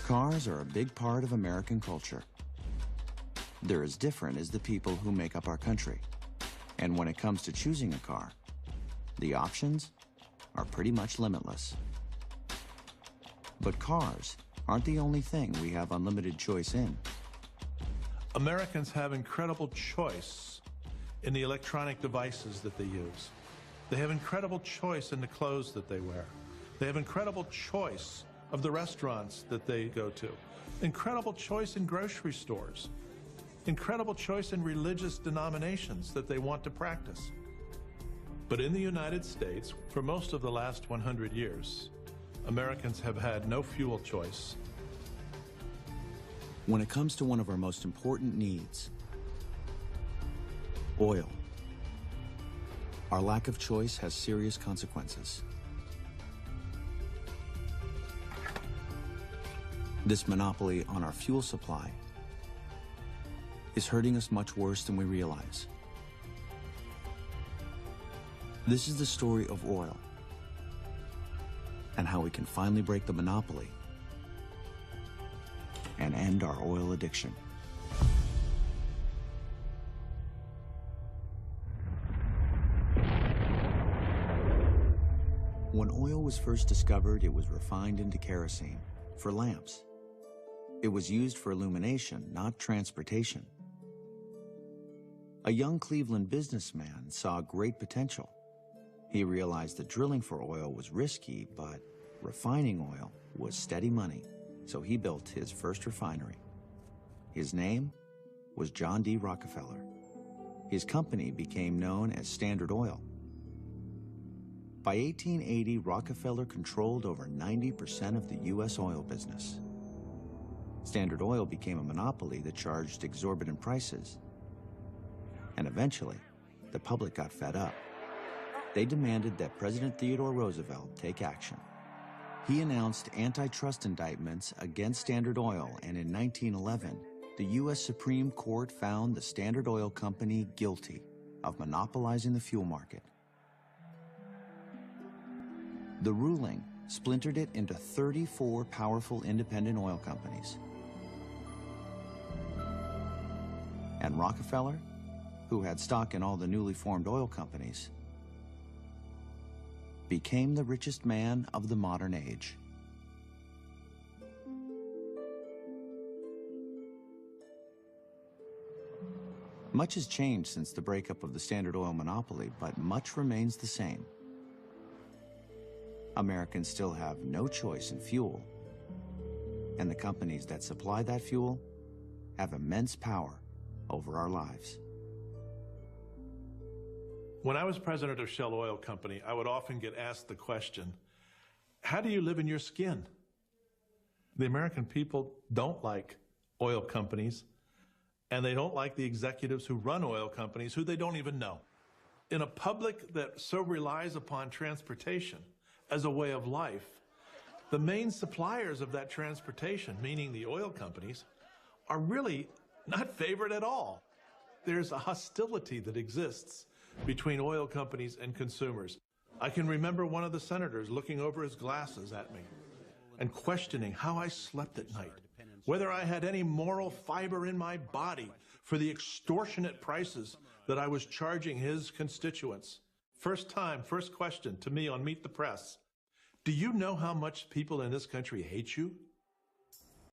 Cars are a big part of American culture. They're as different as the people who make up our country. And when it comes to choosing a car, the options are pretty much limitless. But cars aren't the only thing we have unlimited choice in. Americans have incredible choice in the electronic devices that they use. They have incredible choice in the clothes that they wear. They have incredible choice of the restaurants that they go to. Incredible choice in grocery stores. Incredible choice in religious denominations that they want to practice. But in the United States, for most of the last 100 years, Americans have had no fuel choice. When it comes to one of our most important needs, oil, our lack of choice has serious consequences. This monopoly on our fuel supply is hurting us much worse than we realize. This is the story of oil and how we can finally break the monopoly and end our oil addiction. When oil was first discovered, it was refined into kerosene for lamps. It was used for illumination, not transportation. A young Cleveland businessman saw great potential. He realized that drilling for oil was risky, but refining oil was steady money, so he built his first refinery. His name was John D. Rockefeller. His company became known as Standard Oil. By 1880, Rockefeller controlled over 90% of the U.S. oil business. Standard Oil became a monopoly that charged exorbitant prices. And eventually, the public got fed up. They demanded that President Theodore Roosevelt take action. He announced antitrust indictments against Standard Oil, and in 1911, the U.S. Supreme Court found the Standard Oil Company guilty of monopolizing the fuel market. The ruling splintered it into 34 powerful independent oil companies. And Rockefeller, who had stock in all the newly formed oil companies, became the richest man of the modern age. Much has changed since the breakup of the Standard Oil monopoly, but much remains the same. Americans still have no choice in fuel, and the companies that supply that fuel have immense power over our lives. When I was president of Shell Oil Company, I would often get asked the question, how do you live in your skin? The American people don't like oil companies, and they don't like the executives who run oil companies who they don't even know. In a public that so relies upon transportation as a way of life, the main suppliers of that transportation, meaning the oil companies, are really not favored at all. There's a hostility that exists between oil companies and consumers. I can remember one of the senators looking over his glasses at me and questioning how I slept at night, whether I had any moral fiber in my body for the extortionate prices that I was charging his constituents. First question to me on Meet the Press. Do you know how much people in this country hate you?